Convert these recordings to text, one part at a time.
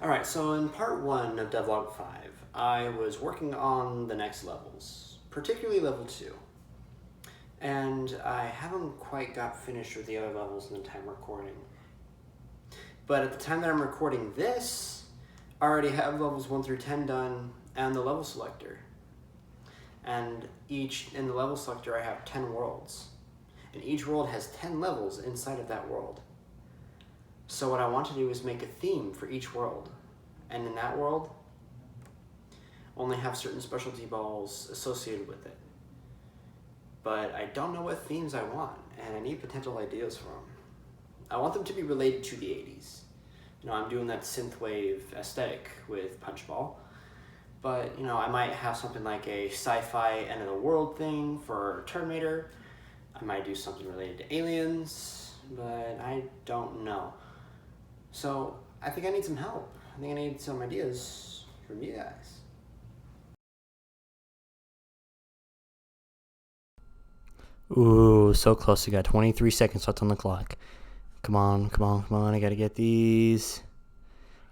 Alright, so in part 1 of devlog 5, I was working on the next levels, particularly level 2. And I haven't quite got finished with the other levels in the time recording. But at the time that I'm recording this, I already have levels 1 through 10 done and the level selector. And in the level selector I have 10 worlds. And each world has 10 levels inside of that world. So what I want to do is make a theme for each world. And in that world, only have certain specialty balls associated with it. But I don't know what themes I want, and I need potential ideas for them. I want them to be related to the 80s. You know, I'm doing that synthwave aesthetic with Punchball. But, you know, I might have something like a sci-fi end-of-the-world thing for Terminator. I might do something related to aliens, but I don't know. So, I think I need some help. I think I need some ideas from you guys. Ooh, so close. We got 23 seconds left on the clock. Come on, come on, come on. I gotta get these.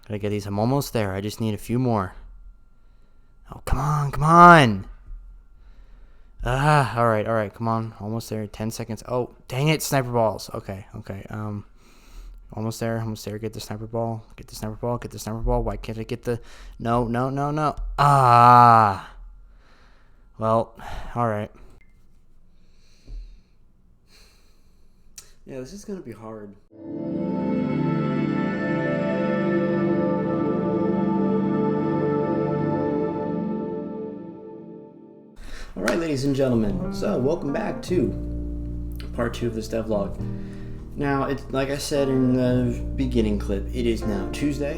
I'm almost there. I just need a few more. Oh, come on, come on. All right. Come on. Almost there. 10 seconds. Oh, dang it. Sniper balls. Okay. Almost there. Get the sniper ball. Why can't I get the... No. Well, all right. Yeah, this is gonna be hard. Alright, ladies and gentlemen, so welcome back to part 2 of this devlog. Now, it's like I said in the beginning clip, it is now Tuesday,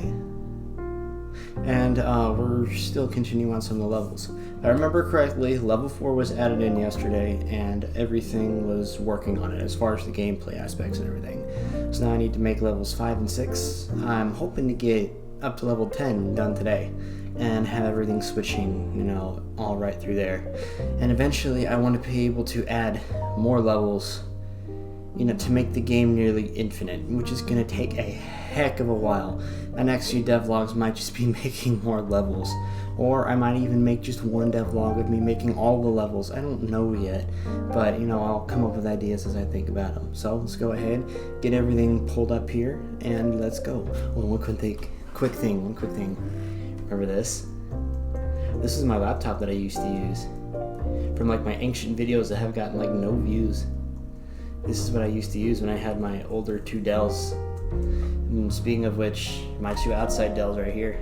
and we're still continuing on some of the levels. If I remember correctly, level 4 was added in yesterday, and everything was working on it as far as the gameplay aspects and everything. So now I need to make levels 5 and 6. I'm hoping to get up to level 10 done today, and have everything switching, you know, all right through there. And eventually I want to be able to add more levels, you know, to make the game nearly infinite, which is going to take a heck of a while. My next few devlogs might just be making more levels, or I might even make just one devlog of me making all the levels. I don't know yet, but you know, I'll come up with ideas as I think about them. So let's go ahead, get everything pulled up here, and let's go. Oh, one quick thing. Remember this? This is my laptop that I used to use from like my ancient videos that have gotten like no views. This is what I used to use when I had my older 2 Dells. And speaking of which, my 2 outside Dells right here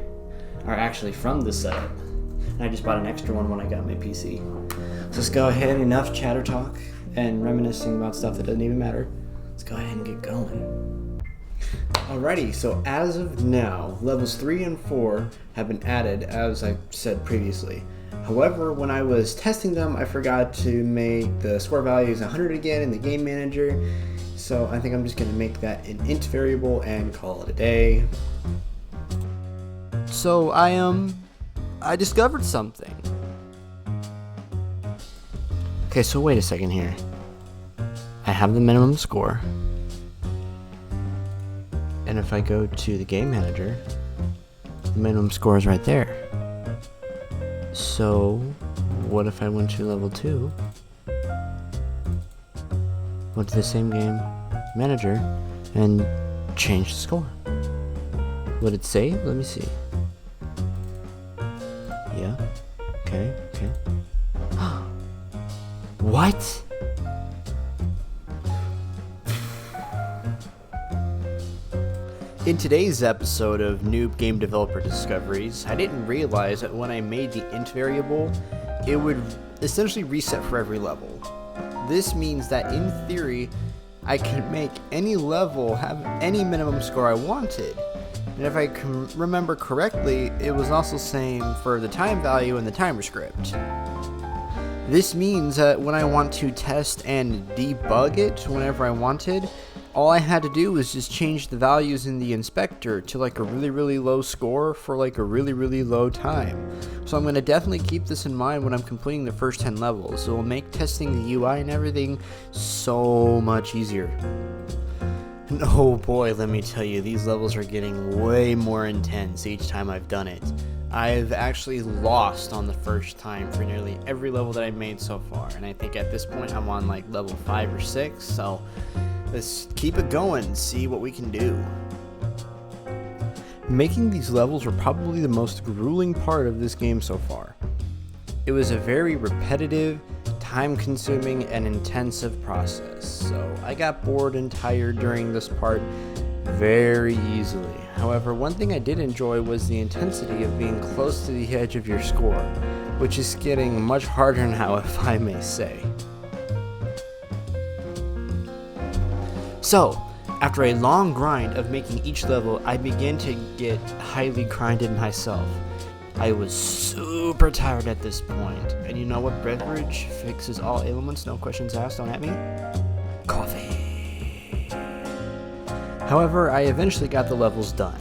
are actually from this setup. And I just bought an extra one when I got my PC. So let's go ahead, enough chatter talk and reminiscing about stuff that doesn't even matter. Let's go ahead and get going. Alrighty, so as of now, levels 3 and 4 have been added, as I said previously. However, when I was testing them, I forgot to make the score values 100 again in the game manager, so I think I'm just going to make that an int variable and call it a day. So I discovered something. Okay, so wait a second here. I have the minimum score. And if I go to the game manager, the minimum score is right there. So, what if I went to level 2, went to the same game manager, and changed the score? Would it save? Let me see. Yeah. Okay. What? In today's episode of Noob Game Developer Discoveries, I didn't realize that when I made the int variable, it would essentially reset for every level. This means that in theory, I can make any level have any minimum score I wanted. And if I can remember correctly, it was also same for the time value and the timer script. This means that when I want to test and debug it whenever I wanted, all I had to do was just change the values in the inspector to like a really low score for like a really low time. So I'm going to definitely keep this in mind when I'm completing the first 10 levels. It will make testing the UI and everything so much easier. And oh boy, let me tell you, these levels are getting way more intense each time I've done it. I've actually lost on the first time for nearly every level that I've made so far, and I think at this point I'm on like level 5 or 6, so let's keep it going and see what we can do. Making these levels were probably the most grueling part of this game so far. It was a very repetitive, time-consuming, and intensive process, so I got bored and tired during this part very easily. However, one thing I did enjoy was the intensity of being close to the edge of your score, which is getting much harder now, if I may say. So, after a long grind of making each level, I began to get highly grinded myself. I was super tired at this point, and you know what beverage fixes all ailments, no questions asked, don't at me? Coffee. However, I eventually got the levels done.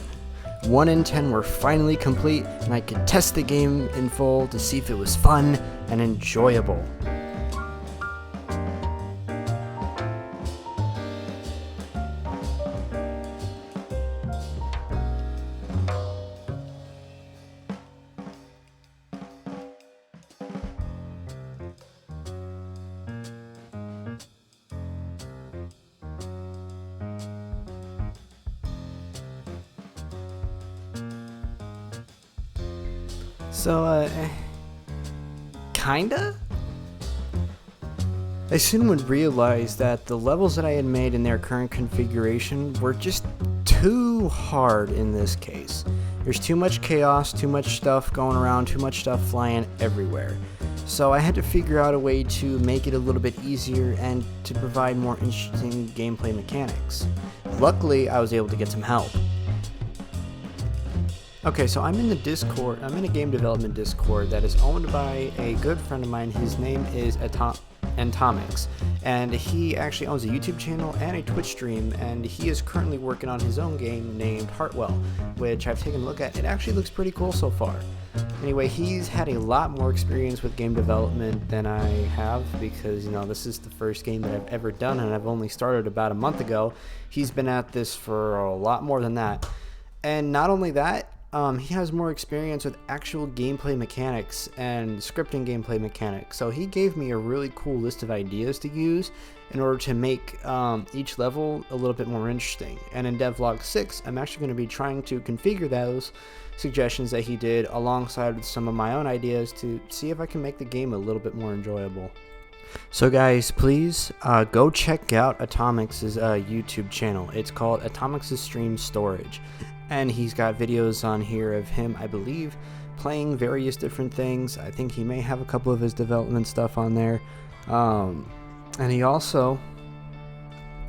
1 and 10 were finally complete, and I could test the game in full to see if it was fun and enjoyable. So, kinda? I soon would realize that the levels that I had made in their current configuration were just too hard in this case. There's too much chaos, too much stuff going around, too much stuff flying everywhere. So I had to figure out a way to make it a little bit easier and to provide more interesting gameplay mechanics. Luckily, I was able to get some help. Okay, so I'm in the Discord. I'm in a game development Discord that is owned by a good friend of mine. His name is Antomicx, and he actually owns a YouTube channel and a Twitch stream, and he is currently working on his own game named Hartwell, which I've taken a look at. It actually looks pretty cool so far. Anyway, he's had a lot more experience with game development than I have because, you know, this is the first game that I've ever done, and I've only started about a month ago. He's been at this for a lot more than that. And not only that, he has more experience with actual gameplay mechanics and scripting gameplay mechanics. So he gave me a really cool list of ideas to use in order to make each level a little bit more interesting. And in devlog 6, I'm actually going to be trying to configure those suggestions that he did alongside with some of my own ideas to see if I can make the game a little bit more enjoyable. So guys, please go check out Antomicx's YouTube channel. It's called Antomicx's Stream Storage. And he's got videos on here of him, I believe, playing various different things. I think he may have a couple of his development stuff on there. And he also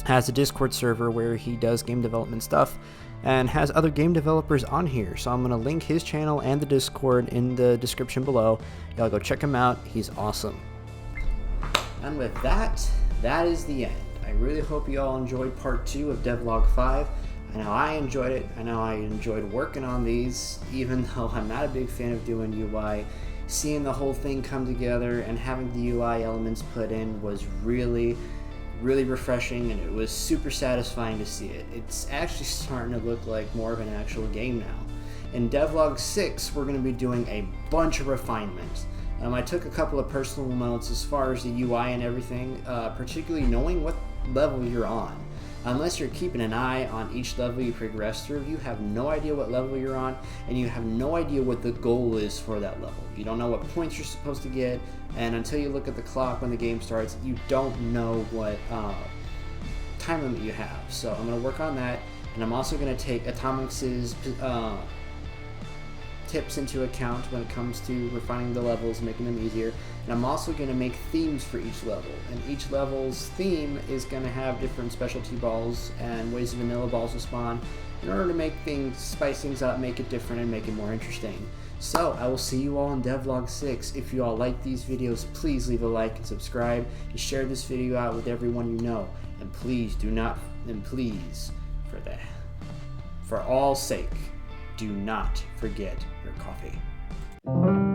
has a Discord server where he does game development stuff and has other game developers on here. So I'm going to link his channel and the Discord in the description below. Y'all go check him out. He's awesome. And with that, that is the end. I really hope you all enjoyed part 2 of devlog 5. I know I enjoyed it. I know I enjoyed working on these, even though I'm not a big fan of doing UI. Seeing the whole thing come together and having the UI elements put in was really, really refreshing, and it was super satisfying to see it. It's actually starting to look like more of an actual game now. In devlog 6, we're going to be doing a bunch of refinements. I took a couple of personal notes as far as the UI and everything, particularly knowing what level you're on. Unless you're keeping an eye on each level you progress through, you have no idea what level you're on, and you have no idea what the goal is for that level. You don't know what points you're supposed to get, and until you look at the clock when the game starts, you don't know what time limit you have. So I'm going to work on that, and I'm also going to take Antomicx's tips into account when it comes to refining the levels, making them easier. And I'm also going to make themes for each level, and each level's theme is going to have different specialty balls and ways of vanilla balls to spawn in order to make things, spice things up, make it different, and make it more interesting. So I will see you all in devlog 6. If you all like these videos, please leave a like and subscribe, and share this video out with everyone you know. And please do not, and please, for all sake, do not forget your coffee.